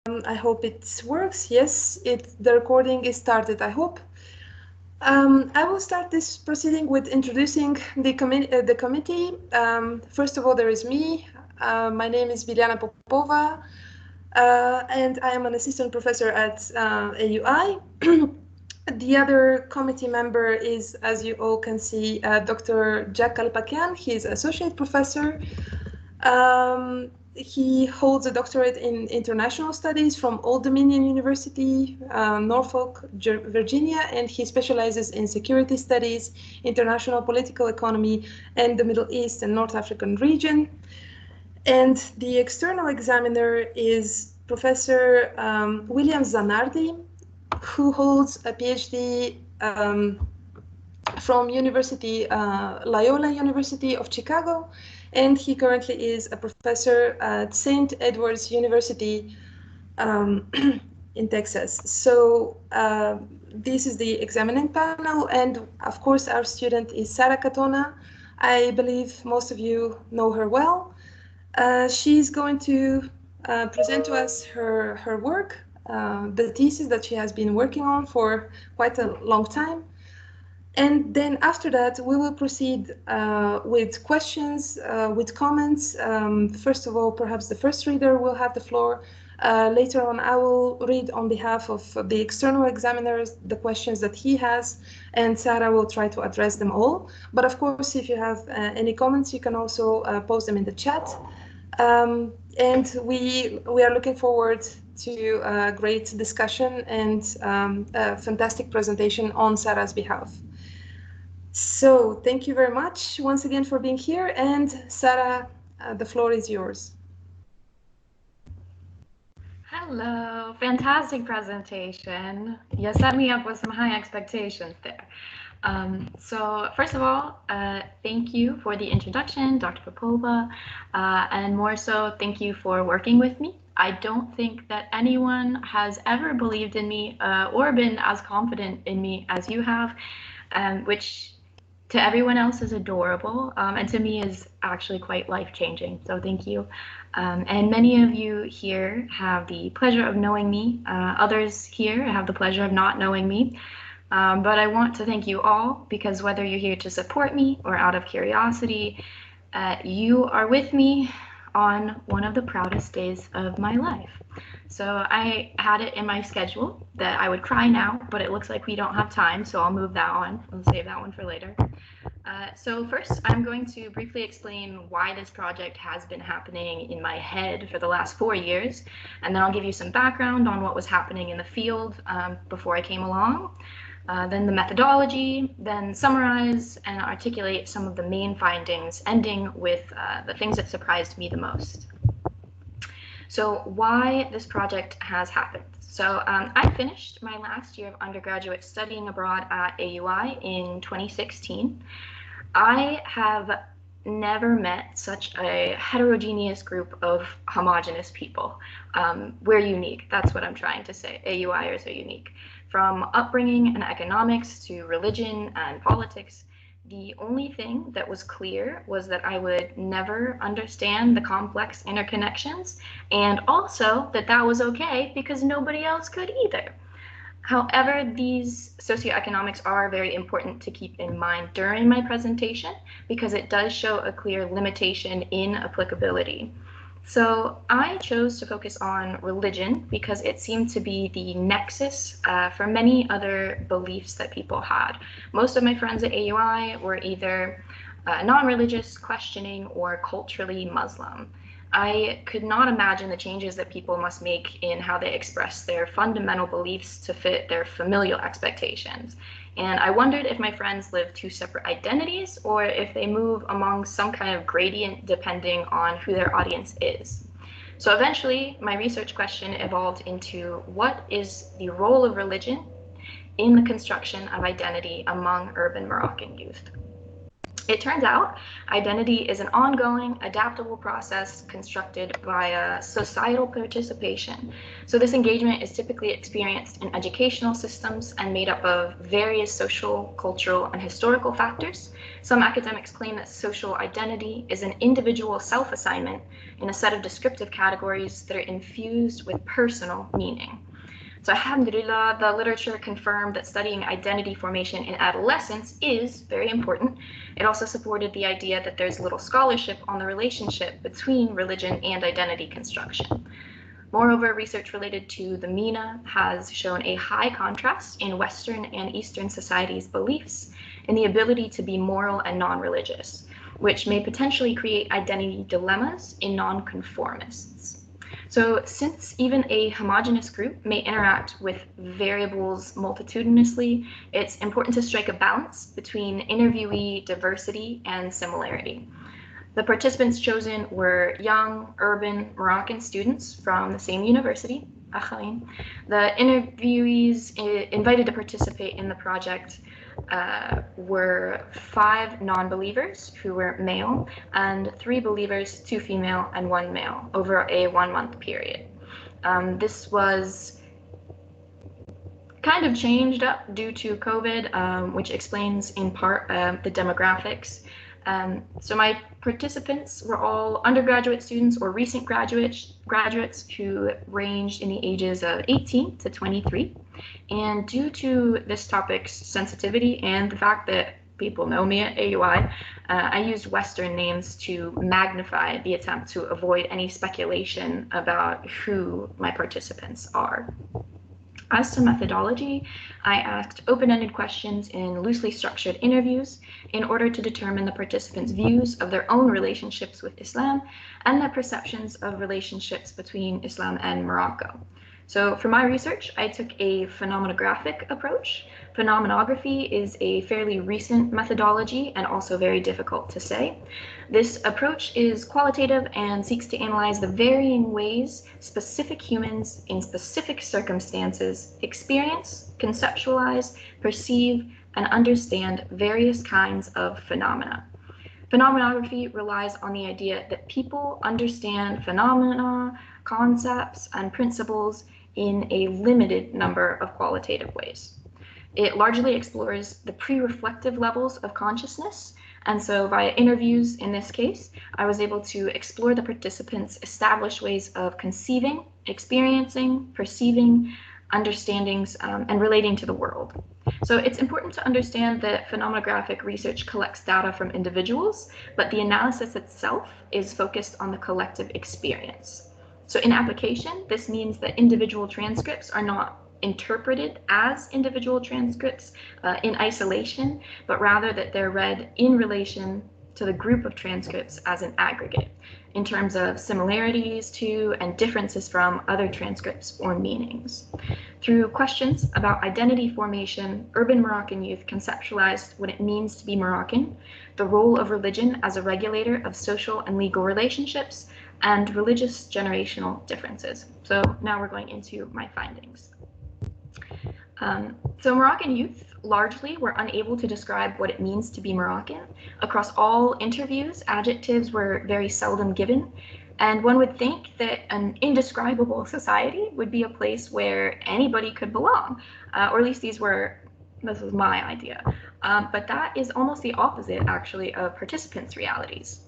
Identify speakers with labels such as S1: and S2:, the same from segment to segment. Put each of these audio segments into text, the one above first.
S1: I hope it works. Yes, the recording is started, I hope. I will start this proceeding with introducing the committee. First of all, there is me. My name is Biljana Popova, and I am an assistant professor at AUI. The other committee member is, as you all can see, Dr. Jack Kalpakian. He is associate professor. He holds a doctorate in international studies from Old Dominion University, Norfolk, Virginia, and he specializes in security studies, international political economy, and the Middle East and North African region. And the external examiner is Professor William Zanardi, who holds a PhD from Loyola University of Chicago, and he currently is a professor at St. Edward's University in Texas. So this is the examining panel, and of course our student is Sara Katona. I believe most of you know her well. She's going to present to us her work, the thesis that she has been working on for quite a long time. And then after that, we will proceed with questions, with comments. First of all, perhaps the first reader will have the floor. Later on, I will read on behalf of the external examiners the questions that he has, and Sarah will try to address them all. But of course, if you have any comments, you can also post them in the chat. And we are looking forward to a great discussion and a fantastic presentation on Sarah's behalf. So thank you very much once again for being here, and Sarah, the floor is yours.
S2: Hello, fantastic presentation. You set me up with some high expectations there. So first of all, thank you for the introduction, Dr. Popova, and more so, thank you for working with me. I don't think that anyone has ever believed in me or been as confident in me as you have, which to everyone else is adorable, and to me is actually quite life-changing, so thank you. And many of you here have the pleasure of knowing me. Others here have the pleasure of not knowing me. But I want to thank you all, because whether you're here to support me or out of curiosity, you are with me on one of the proudest days of my life. So I had it in my schedule that I would cry now, but it looks like we don't have time, so I'll move that on. I'll save that one for later. So first, I'm going to briefly explain why this project has been happening in my head for the last 4 years, and then I'll give you some background on what was happening in the field before I came along, then the methodology, then summarize and articulate some of the main findings, ending with the things that surprised me the most. So why this project has happened. So I finished my last year of undergraduate studying abroad at AUI in 2016. I have never met such a heterogeneous group of homogenous people. We're unique, that's what I'm trying to say. AUIers are unique. From upbringing and economics to religion and politics, the only thing that was clear was that I would never understand the complex interconnections, and also that that was okay because nobody else could either. However, these socioeconomics are very important to keep in mind during my presentation because it does show a clear limitation in applicability. So I chose to focus on religion because it seemed to be the nexus for many other beliefs that people had. Most of my friends at AUI were either non-religious, questioning, or culturally Muslim. I could not imagine the changes that people must make in how they express their fundamental beliefs to fit their familial expectations. And I wondered if my friends live two separate identities or if they move among some kind of gradient depending on who their audience is. So eventually, my research question evolved into what is the role of religion in the construction of identity among urban Moroccan youth? It turns out identity is an ongoing, adaptable process constructed via societal participation. So this engagement is typically experienced in educational systems and made up of various social, cultural, and historical factors. Some academics claim that social identity is an individual self-assignment in a set of descriptive categories that are infused with personal meaning. So alhamdulillah, the literature confirmed that studying identity formation in adolescence is very important. It also supported the idea that there's little scholarship on the relationship between religion and identity construction. Moreover, research related to the MENA has shown a high contrast in Western and Eastern societies' beliefs in the ability to be moral and non-religious, which may potentially create identity dilemmas in non-conformists. So since even a homogeneous group may interact with variables multitudinously, it's important to strike a balance between interviewee diversity and similarity. The participants chosen were young, urban Moroccan students from the same university, Akhain. The interviewees invited to participate in the project were 5 non-believers who were male and 3 believers, 2 female and 1 male over a 1-month period. This was kind of changed up due to COVID, which explains in part the demographics. So my participants were all undergraduate students or recent graduates who ranged in the ages of 18 to 23. And due to this topic's sensitivity and the fact that people know me at AUI, I used Western names to magnify the attempt to avoid any speculation about who my participants are. As to methodology, I asked open-ended questions in loosely structured interviews in order to determine the participants' views of their own relationships with Islam and their perceptions of relationships between Islam and Morocco. So for my research, I took a phenomenographic approach. Phenomenography is a fairly recent methodology and also very difficult to say. This approach is qualitative and seeks to analyze the varying ways specific humans in specific circumstances experience, conceptualize, perceive, and understand various kinds of phenomena. Phenomenography relies on the idea that people understand phenomena, concepts, and principles in a limited number of qualitative ways. It largely explores the pre-reflective levels of consciousness, and so via interviews in this case, I was able to explore the participants' established ways of conceiving, experiencing, perceiving, understandings, and relating to the world. So it's important to understand that phenomenographic research collects data from individuals, but the analysis itself is focused on the collective experience. So in application, this means that individual transcripts are not interpreted as individual transcripts in isolation, but rather that they're read in relation to the group of transcripts as an aggregate in terms of similarities to and differences from other transcripts or meanings. Through questions about identity formation, urban Moroccan youth conceptualized what it means to be Moroccan, the role of religion as a regulator of social and legal relationships, and religious generational differences. So now we're going into my findings. So Moroccan youth largely were unable to describe what it means to be Moroccan. Across all interviews, adjectives were very seldom given, and one would think that an indescribable society would be a place where anybody could belong, or at least this was my idea. But that is almost the opposite, actually, of participants' realities.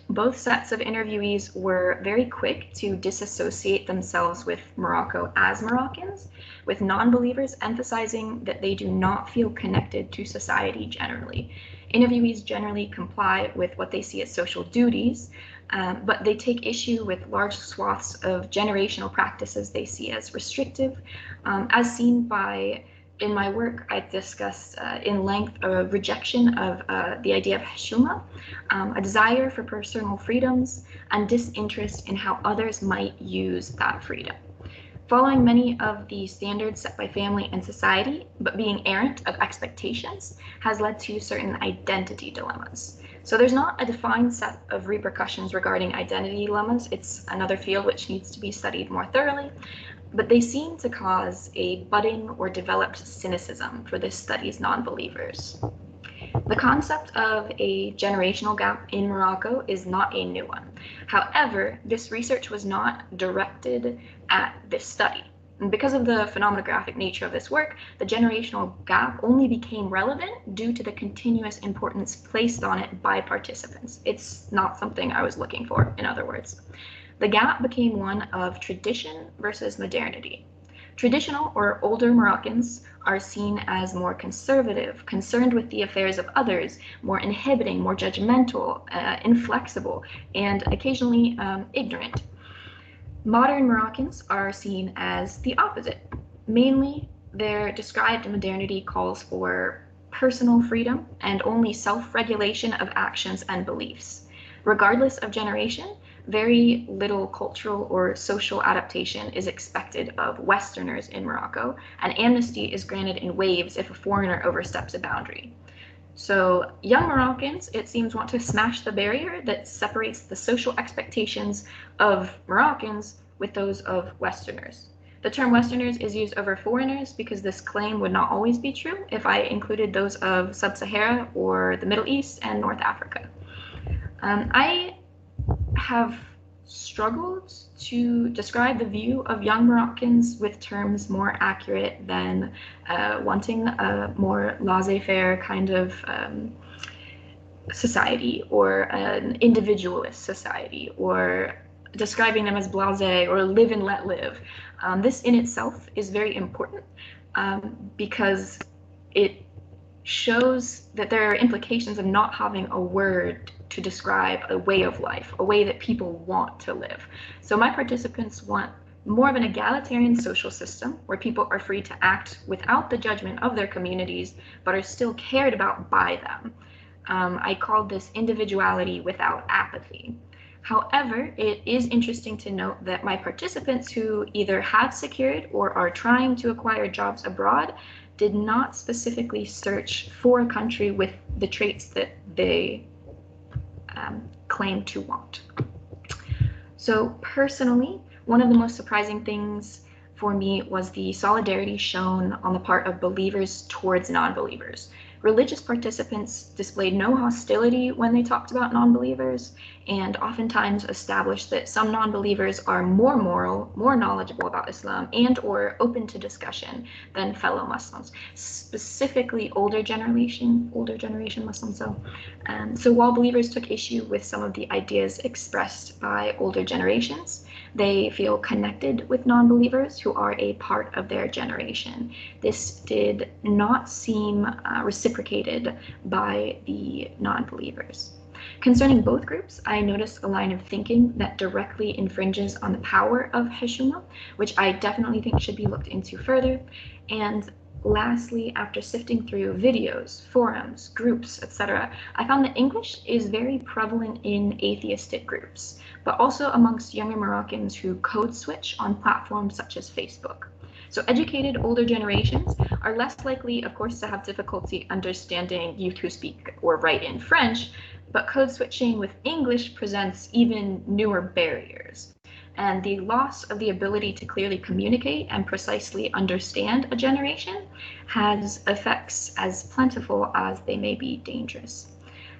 S2: Both sets of interviewees were very quick to disassociate themselves with Morocco as Moroccans, with non-believers emphasizing that they do not feel connected to society generally. Interviewees generally comply with what they see as social duties, but they take issue with large swaths of generational practices they see as restrictive, as seen by in my work, I discussed in length a rejection of the idea of hashuma, a desire for personal freedoms, and disinterest in how others might use that freedom. Following many of the standards set by family and society, but being errant of expectations, has led to certain identity dilemmas. So there's not a defined set of repercussions regarding identity dilemmas. It's another field which needs to be studied more thoroughly, but they seem to cause a budding or developed cynicism for this study's non-believers. The concept of a generational gap in Morocco is not a new one. However, this research was not directed at this study. And because of the phenomenographic nature of this work, the generational gap only became relevant due to the continuous importance placed on it by participants. It's not something I was looking for, in other words. The gap became one of tradition versus modernity. Traditional or older Moroccans are seen as more conservative, concerned with the affairs of others, more inhibiting, more judgmental, inflexible, and occasionally ignorant. Modern Moroccans are seen as the opposite. Mainly, their described modernity calls for personal freedom and only self-regulation of actions and beliefs. Regardless of generation, very little cultural or social adaptation is expected of Westerners in Morocco, and amnesty is granted in waves if a foreigner oversteps a boundary. So young Moroccans, it seems, want to smash the barrier that separates the social expectations of Moroccans with those of Westerners. The term Westerners is used over foreigners because this claim would not always be true if I included those of Sub-Sahara or the Middle East and North Africa. I have struggled to describe the view of young Moroccans with terms more accurate than wanting a more laissez-faire kind of society, or an individualist society, or describing them as blasé or live and let live. This in itself is very important because it shows that there are implications of not having a word to describe a way of life, a way that people want to live. So my participants want more of an egalitarian social system where people are free to act without the judgment of their communities, but are still cared about by them. I called this individuality without apathy. However, it is interesting to note that my participants who either have secured or are trying to acquire jobs abroad did not specifically search for a country with the traits that they claim to want. So personally, one of the most surprising things for me was the solidarity shown on the part of believers towards non-believers. Religious participants displayed no hostility when they talked about non-believers, and oftentimes established that some non-believers are more moral, more knowledgeable about Islam, and or open to discussion than fellow Muslims, specifically older generation Muslims. So while believers took issue with some of the ideas expressed by older generations, they feel connected with non-believers who are a part of their generation. This did not seem reciprocated by the non-believers. Concerning both groups, I noticed a line of thinking that directly infringes on the power of Heshima, which I definitely think should be looked into further. And lastly, after sifting through videos, forums, groups, etc., I found that English is very prevalent in atheistic groups, but also amongst younger Moroccans who code switch on platforms such as Facebook. So educated older generations are less likely, of course, to have difficulty understanding youth who speak or write in French, but code switching with English presents even newer barriers. And the loss of the ability to clearly communicate and precisely understand a generation has effects as plentiful as they may be dangerous.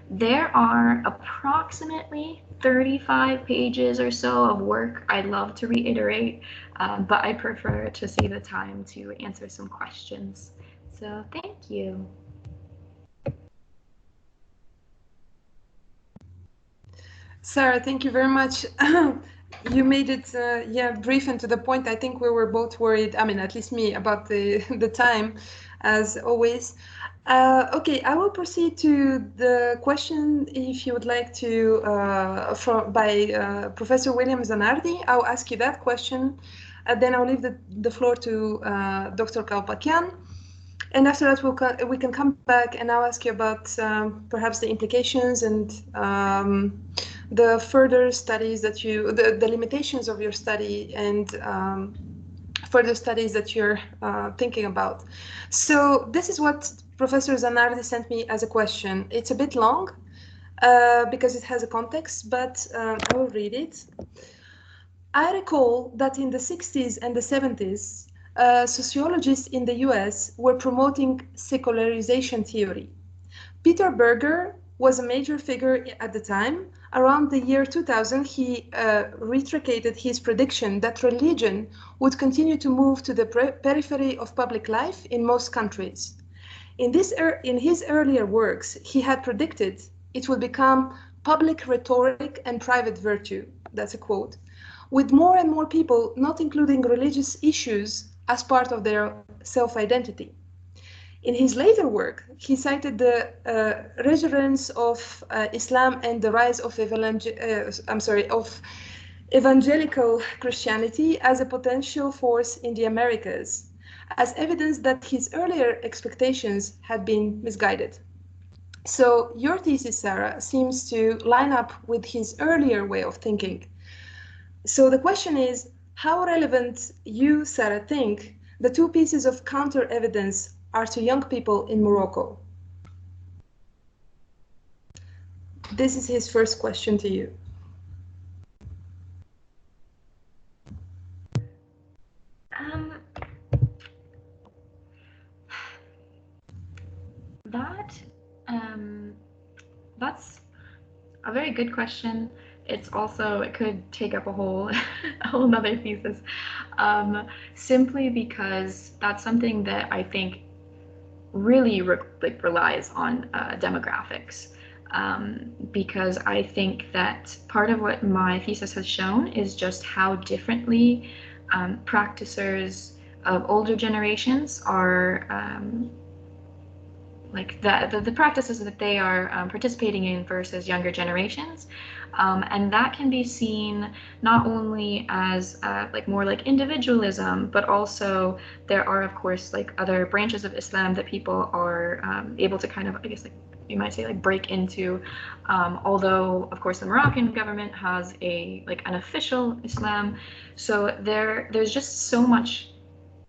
S2: There are approximately 35 pages or so of work I'd love to reiterate, but I prefer to save the time to answer some questions. So thank you.
S1: Sarah, thank you very much. You made it, brief and to the point. I think we were both worried, I mean, at least me, about the time, as always. Okay, I will proceed to the question, if you would like to, by Professor William Zanardi. I'll ask you that question, and then I'll leave the floor to Dr. Kalpakian. And after that, we can come back and I'll ask you about perhaps the implications and the further studies that the limitations of your study and further studies that you're thinking about. So this is what Professor Zanardi sent me as a question. It's a bit long because it has a context, but I will read it. I recall that in the 60s and the 70s, sociologists in the US were promoting secularization theory. Peter Berger was a major figure at the time. Around the year 2000, he retracted his prediction that religion would continue to move to the periphery of public life in most countries. In his earlier works, he had predicted it would become public rhetoric and private virtue. That's a quote. With more and more people not including religious issues as part of their self-identity. In his later work, he cited the resurgence of Islam and the rise of evangelical Christianity as a potential force in the Americas, as evidence that his earlier expectations had been misguided. So your thesis, Sarah, seems to line up with his earlier way of thinking. So the question is, how relevant you, Sarah, think the two pieces of counter-evidence are to young people in Morocco? This is his first question to you.
S2: That's a very good question. It's also, it could take up a whole nother thesis, simply because that's something that I think really relies on demographics. Because I think that part of what my thesis has shown is just how differently practicers of older generations are like the practices that they are participating in versus younger generations. And that can be seen not only as like more like individualism, but also there are, of course, like other branches of Islam that people are able to kind of, I guess, like you might say, like break into. Although, of course, the Moroccan government has an official Islam. So there's just so much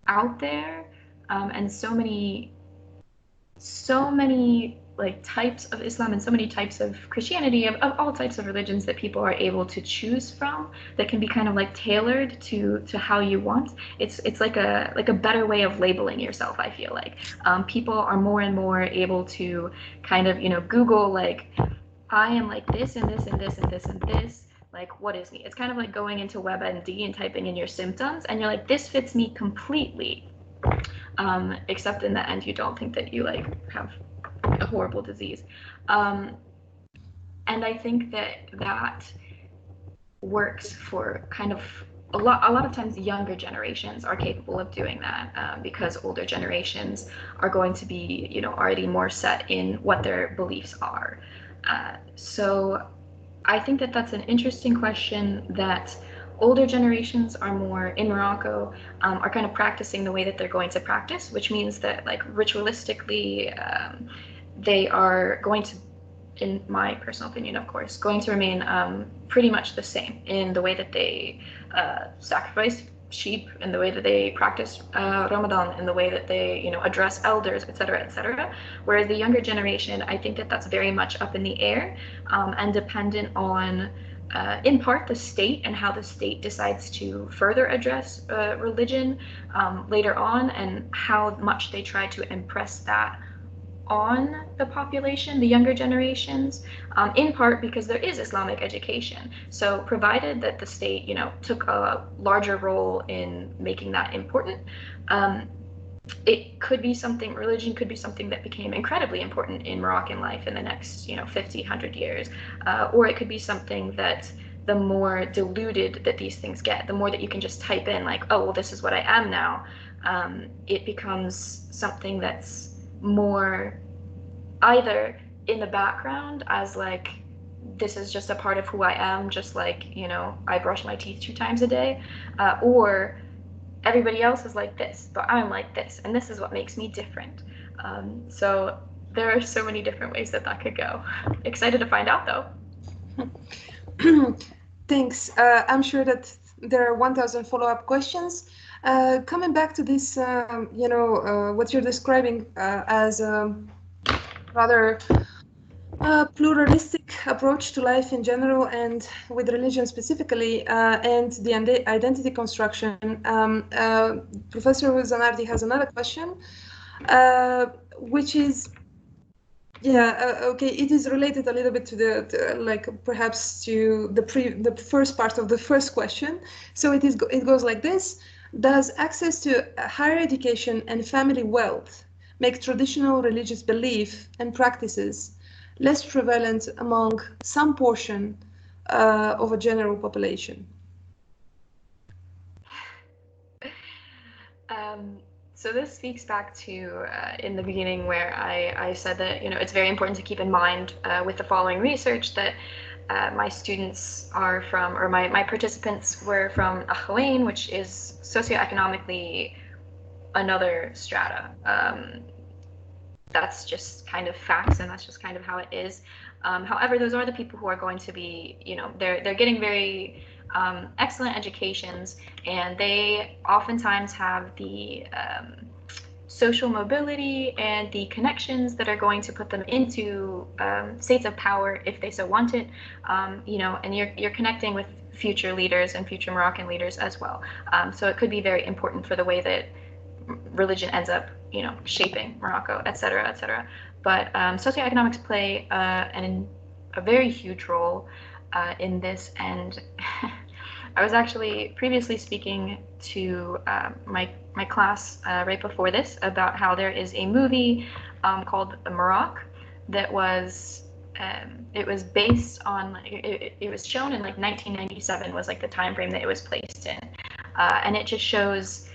S2: out there, and so many like types of Islam and so many types of Christianity, of all types of religions that people are able to choose from, that can be kind of like tailored to how you want. It's like a better way of labeling yourself, I feel like. People are more and more able to kind of, Google, like, I am like this and this and this and this and this, like, what is me? It's kind of like going into WebMD and typing in your symptoms, and you're like, this fits me completely. Except in the end, you don't think that you like have a horrible disease. And I think that works for kind of a lot of times younger generations are capable of doing that, because older generations are going to be, already more set in what their beliefs are. So I think that that's an interesting question, that older generations are more in Morocco, are kind of practicing the way that they're going to practice, which means that, like, ritualistically, they are going to, in my personal opinion, of course, going to remain pretty much the same in the way that they sacrifice sheep, in the way that they practice Ramadan, in the way that they, address elders, etc., etc. Whereas the younger generation, I think that that's very much up in the air, and dependent on, in part, the state and how the state decides to further address religion later on, and how much they try to impress that on the population, the younger generations, in part because there is Islamic education. So provided that the state, took a larger role in making that important, it could be something, religion could be something that became incredibly important in Moroccan life in the next, 50, 100 years. Or it could be something that the more diluted that these things get, the more that you can just type in, like, oh, well, this is what I am now, it becomes something that's more either in the background as, like, this is just a part of who I am, just like, I brush my teeth 2 times a day, or everybody else is like this, but I'm like this, and this is what makes me different. So there are so many different ways that could go. Excited to find out, though.
S1: Thanks. I'm sure that there are 1,000 follow-up questions. Coming back to this, what you're describing as a rather pluralistic approach to life in general, and with religion specifically, and the identity construction. Professor Zanardi has another question, which is, Yeah, okay. It is related a little bit to like perhaps to the first part of the first question. So it goes like this: does access to higher education and family wealth make traditional religious belief and practices less prevalent among some portion of a general population?
S2: So this speaks back to in the beginning where I said that it's very important to keep in mind with the following research that my students are from, or my participants were from Akhawain, which is socioeconomically another strata. That's just kind of facts, and that's just kind of how it is. However, those are the people who are going to be, they're getting very excellent educations, and they oftentimes have the social mobility and the connections that are going to put them into states of power if they so want it. And you're connecting with future leaders and future Moroccan leaders as well. So it could be very important for the way that religion ends up, shaping Morocco, et cetera, et cetera. But socioeconomics play a very huge role in this. And I was actually previously speaking to my class right before this about how there is a movie called Moroccan that was it was based on it was shown in like 1997 was like the time frame that it was placed in, and it just shows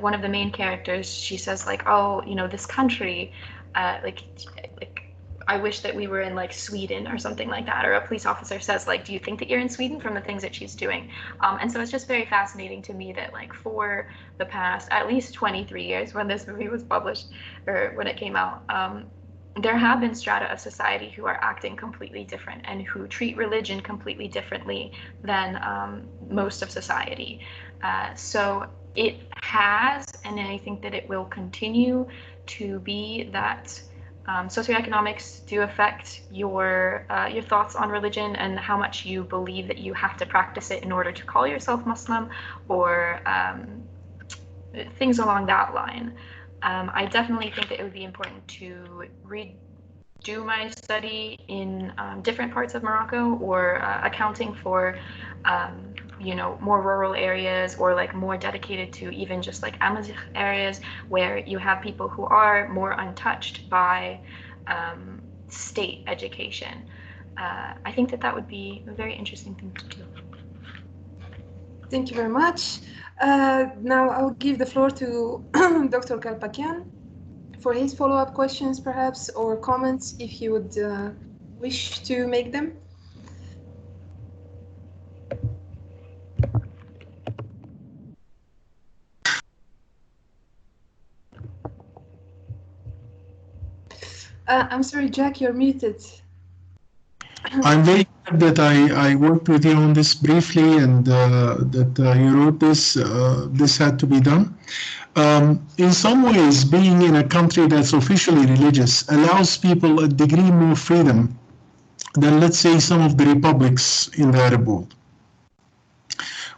S2: one of the main characters. She says like, oh, this country, like I wish that we were in like Sweden or something like that. Or a police officer says like, do you think that you're in Sweden from the things that she's doing? And so it's just very fascinating to me that like for the past at least 23 years when this movie was published or when it came out, there have been strata of society who are acting completely different and who treat religion completely differently than most of society. So it has, and I think that it will continue to be that socioeconomics do affect your thoughts on religion and how much you believe that you have to practice it in order to call yourself Muslim, or things along that line. I definitely think that it would be important to redo my study in different parts of Morocco, or accounting for more rural areas, or like more dedicated to even just like Amazigh areas where you have people who are more untouched by state education. I think that would be a very interesting thing to do.
S1: Thank you very much. Now I'll give the floor to Dr. Kalpakian for his follow-up questions, perhaps, or comments if he would wish to make them. I'm sorry, Jack, you're muted.
S3: I'm very glad that I worked with you on this briefly, and that you wrote this. This had to be done. In some ways, being in a country that's officially religious allows people a degree more freedom than, let's say, some of the republics in the Arab world,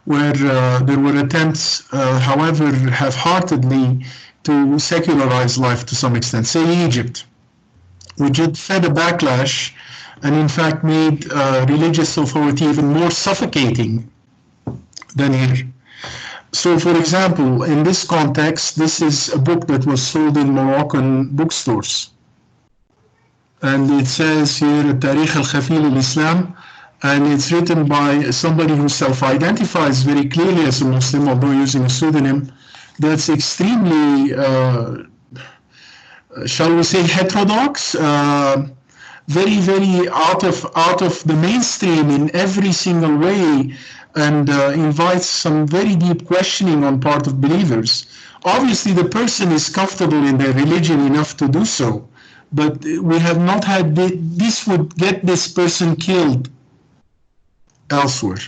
S3: where there were attempts, however half-heartedly, to secularize life to some extent. Say Egypt, which had fed a backlash and in fact made religious authority even more suffocating than here. So, for example, in this context, this is a book that was sold in Moroccan bookstores. And it says here, Tarikh al-Khafil al-Islam, and it's written by somebody who self-identifies very clearly as a Muslim, although using a pseudonym. That's extremely, shall we say, heterodox, very, very out of the mainstream in every single way, and invites some very deep questioning on part of believers. Obviously, the person is comfortable in their religion enough to do so, but we have not had this would get this person killed elsewhere.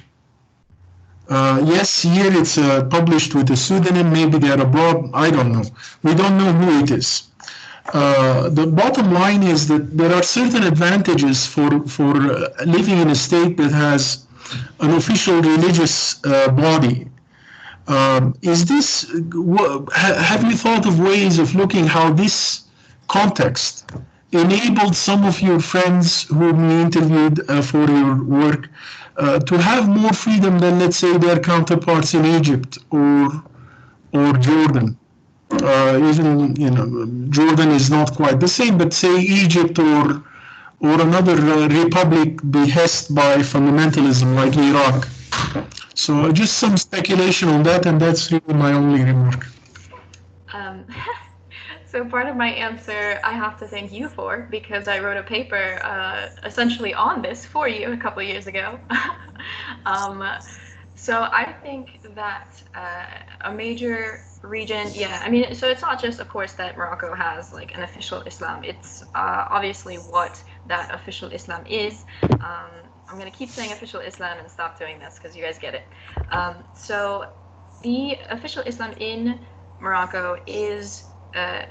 S3: Yes, here it's published with a pseudonym, maybe they're abroad, I don't know. We don't know who it is. The bottom line is that there are certain advantages for living in a state that has an official religious body. Is this? Have you thought of ways of looking how this context enabled some of your friends whom you interviewed for your work to have more freedom than, let's say, their counterparts in Egypt or Jordan. Even Jordan is not quite the same, but say Egypt or another republic behest by fundamentalism like Iraq. So just some speculation on that, and that's really my only remark.
S2: So part of my answer I have to thank you for, because I wrote a paper essentially on this for you a couple of years ago. So I think that a major region, yeah, I mean, so it's not just, of course, that Morocco has like an official Islam. It's obviously what that official Islam is. I'm going to keep saying official Islam and stop doing this because you guys get it. So the official Islam in Morocco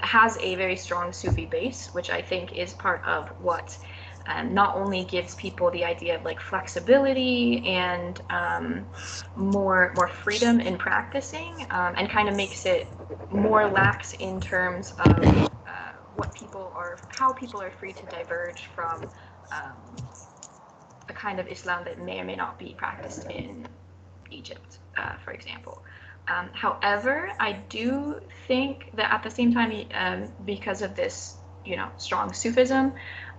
S2: has a very strong Sufi base, which I think is part of what not only gives people the idea of like flexibility and more freedom in practicing, and kind of makes it more lax in terms of how people are free to diverge from a kind of Islam that may or may not be practiced in Egypt, for example. However, I do think that at the same time, because of this, strong Sufism,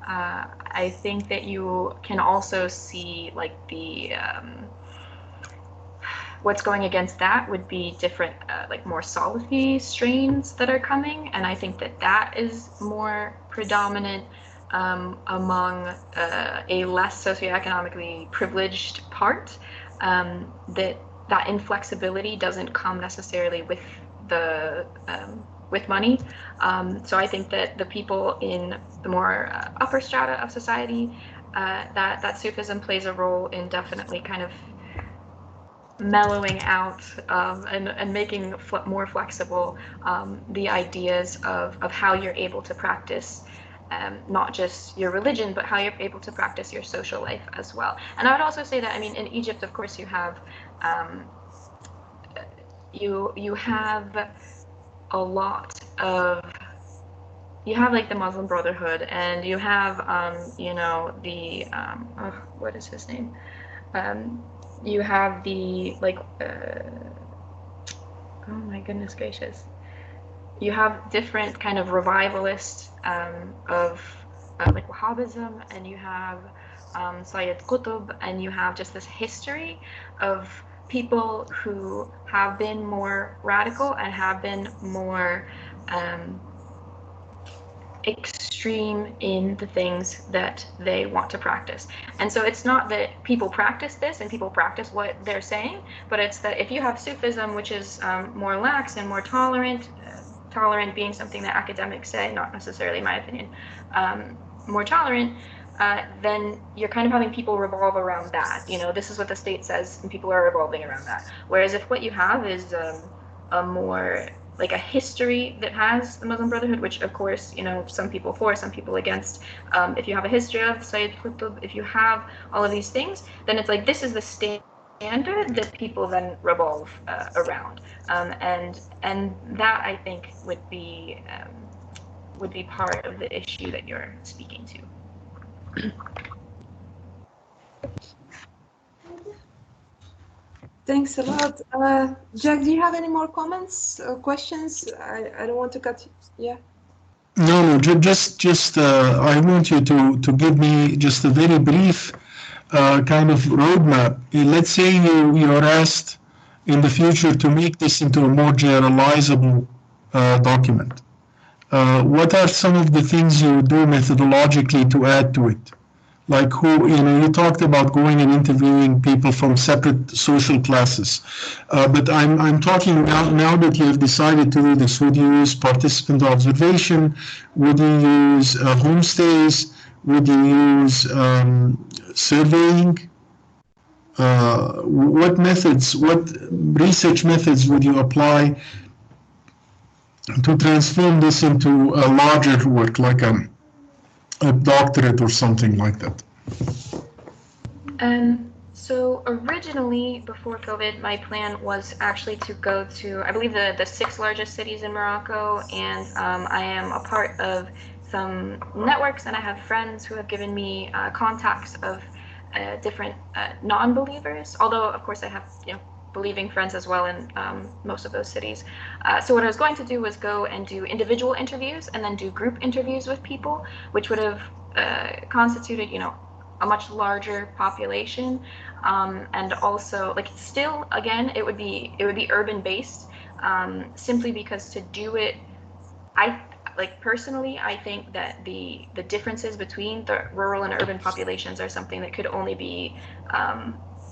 S2: I think that you can also see like the what's going against that would be different, like more Salafi strains that are coming, and I think that is more predominant among a less socioeconomically privileged part. That inflexibility doesn't come necessarily with with money. So I think that the people in the more upper strata of society, that Sufism plays a role in definitely kind of mellowing out and making more flexible the ideas of how you're able to practice not just your religion, but how you're able to practice your social life as well. And I would also say that, I mean, in Egypt, of course, you have a lot of, you have like the Muslim Brotherhood, and you have the what is his name? You have the like oh my goodness gracious. You have different kind of revivalists of like Wahhabism, and you have Sayyid Qutb, and you have just this history of people who have been more radical and have been more extreme in the things that they want to practice. And so it's not that people practice this and people practice what they're saying, but it's that if you have Sufism, which is more lax and more tolerant being something that academics say, not necessarily my opinion, more tolerant, then you're kind of having people revolve around that. This is what the state says, and people are revolving around that. Whereas if what you have is a more like a history that has the Muslim Brotherhood, which of course, some people for, some people against. If you have a history of Sayyid Qutb, if you have all of these things, then it's like this is the standard that people then revolve around, and that I think would be part of the issue that you're speaking to.
S1: Thanks a lot. Jack, do you have any more comments or questions? I don't want to cut you. Yeah.
S3: No, just I want you to give me just a very brief kind of roadmap. Let's say you're asked in the future to make this into a more generalizable document. What are some of the things you do methodologically to add to it? Like you talked about going and interviewing people from separate social classes, but I'm talking now that you have decided to do this. Would you use participant observation? Would you use homestays? Would you use surveying? What research methods would you apply to transform this into a larger work, like a doctorate or something like that?
S2: So originally, before COVID, my plan was actually to go to, I believe, the 6 largest cities in Morocco, and I am a part of some networks, and I have friends who have given me contacts of different non-believers, although of course I have believing friends as well in most of those cities. So what I was going to do was go and do individual interviews and then do group interviews with people, which would have constituted a much larger population, and also still again it would be urban based, simply because to do it, personally, I think that the differences between the rural and urban populations are something that could only be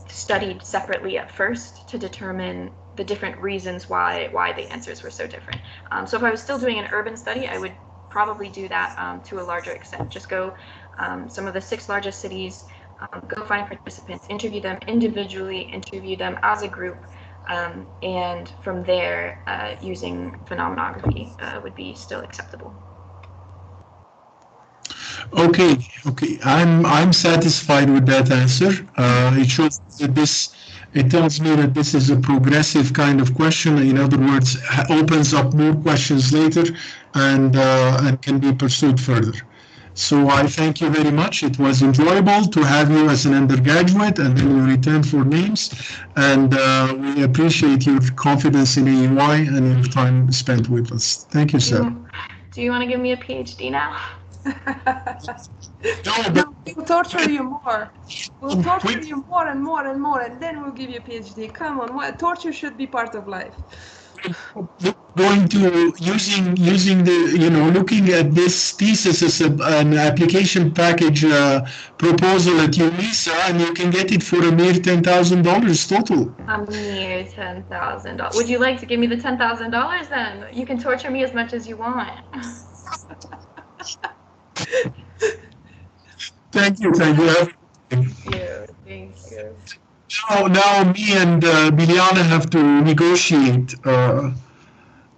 S2: studied separately at first to determine the different reasons why the answers were so different. So if I was still doing an urban study, I would probably do that to a larger extent. Just go some of the 6 largest cities, go find participants, interview them individually, interview them as a group, and from there, using phenomenography would be still acceptable.
S3: Okay, I'm satisfied with that answer. It shows that it tells me that this is a progressive kind of question. In other words, opens up more questions later and can be pursued further. So I thank you very much. It was enjoyable to have you as an undergraduate, and then you return for names. And we appreciate your confidence in AUI and your time spent with us. Thank you, sir.
S2: Do you want to give me a PhD now?
S1: No, we'll torture you more. We'll torture you more and more and more, and then we'll give you a PhD. Come on, torture should be part of life.
S3: Going to using the looking at this thesis as an application package proposal at UNISA, and you can get it for a mere $10,000 total.
S2: A mere $10,000. Would you like to give me the $10,000 then? You can torture me as much as you want.
S3: Thank you.
S2: Thank you.
S3: Now me and Biljana have to negotiate, but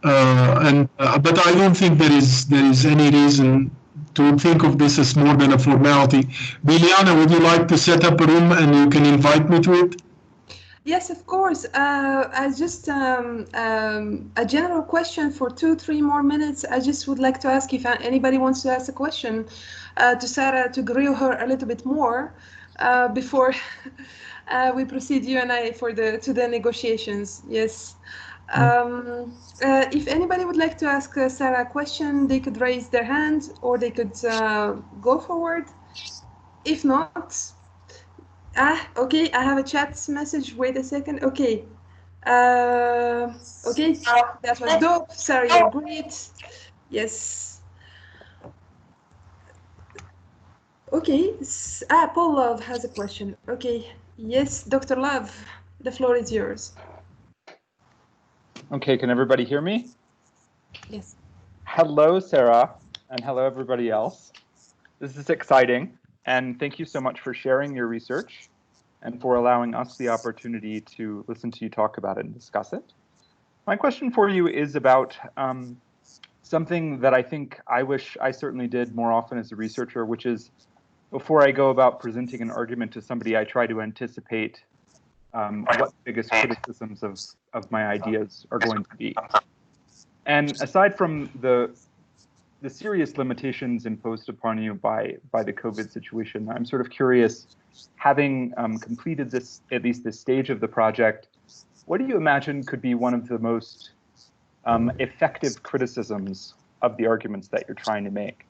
S3: I don't think there is any reason to think of this as more than a formality. Biljana, would you like to set up a room and you can invite me to it?
S1: Yes, of course. I just a general question for 2-3 more minutes. I just would like to ask if anybody wants to ask a question to Sara to grill her a little bit more before we proceed, you and I, to the negotiations. Yes. If anybody would like to ask Sara a question, they could raise their hand or they could go forward. If not, okay, I have a chat message. Wait a second. Okay. Okay, that was dope. Sara, you're great. Yes. Okay. Paul Love has a question. Okay. Yes, Dr. Love, the floor is yours.
S4: Okay, can everybody hear me?
S1: Yes.
S4: Hello, Sara, and hello, everybody else. This is exciting, and thank you so much for sharing your research and for allowing us the opportunity to listen to you talk about it and discuss it. My question for you is about something that I think I wish I certainly did more often as a researcher, which is before I go about presenting an argument to somebody, I try to anticipate what the biggest criticisms of my ideas are going to be. And aside from the serious limitations imposed upon you by the COVID situation, I'm sort of curious, having completed at least this stage of the project, what do you imagine could be one of the most effective criticisms of the arguments that you're trying to make?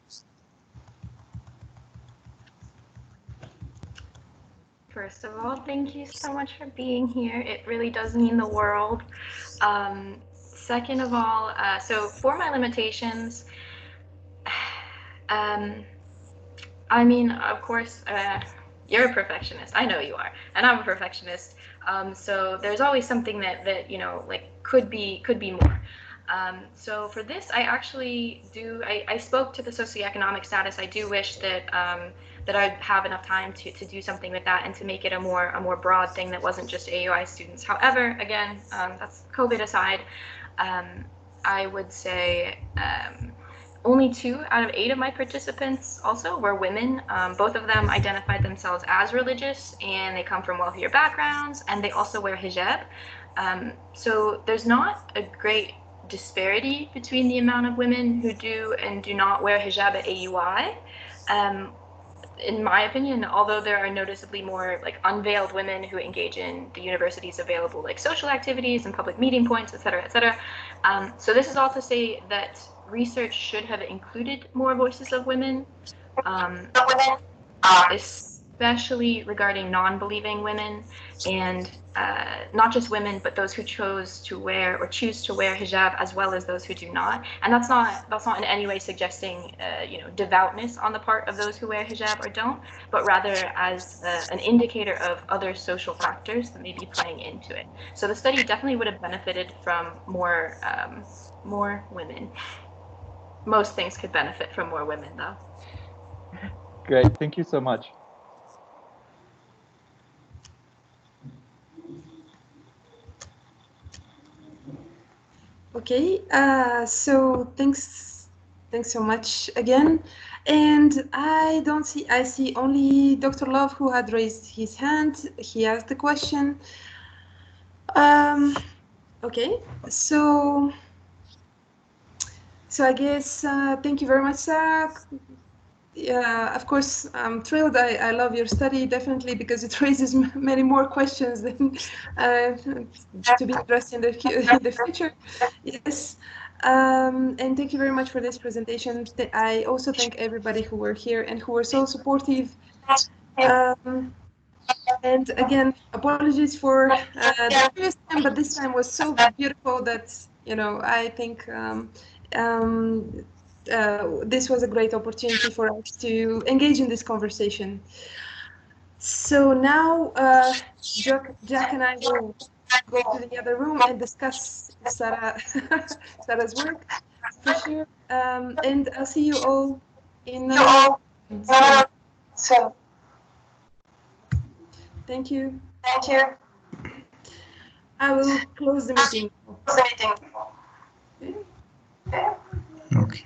S2: First of all, thank you so much for being here. It really does mean the world. Second of all, so for my limitations, I mean, of course, you're a perfectionist. I know you are, and I'm a perfectionist. So there's always something that could be more. So for this, I actually do. I spoke to the socioeconomic status. I do wish that that I'd have enough time to do something with that and to make it a more broad thing that wasn't just AUI students. However, again, that's COVID aside, I would say only 2 out of 8 of my participants also were women. Both of them identified themselves as religious, and they come from wealthier backgrounds, and they also wear hijab. So there's not a great disparity between the amount of women who do and do not wear hijab at AUI. In my opinion, although there are noticeably more like unveiled women who engage in the university's available like social activities and public meeting points, et cetera, et cetera. So this is all to say that research should have included more voices of women, especially regarding non-believing women, and not just women, but those who chose to wear or choose to wear hijab, as well as those who do not. And that's not in any way suggesting devoutness on the part of those who wear hijab or don't, but rather as an indicator of other social factors that may be playing into it. So the study definitely would have benefited from more women. Most things could benefit from more women, though.
S4: Great, thank you so much.
S1: Okay, so thanks so much again. And I see only Dr. Love who had raised his hand. He asked the question. Okay, so I guess thank you very much, Sarah. Of course, I'm thrilled. I love your study, definitely, because it raises many more questions than to be addressed in the future. Yes. And thank you very much for this presentation. I also thank everybody who were here and who were so supportive. And again, apologies for the previous time, but this time was so beautiful that, I think this was a great opportunity for us to engage in this conversation. So now Jack and I will go to the other room and discuss Sarah's work for sure. And I'll see you all in another room. So thank you. Thank you. I will close the meeting.
S3: Okay.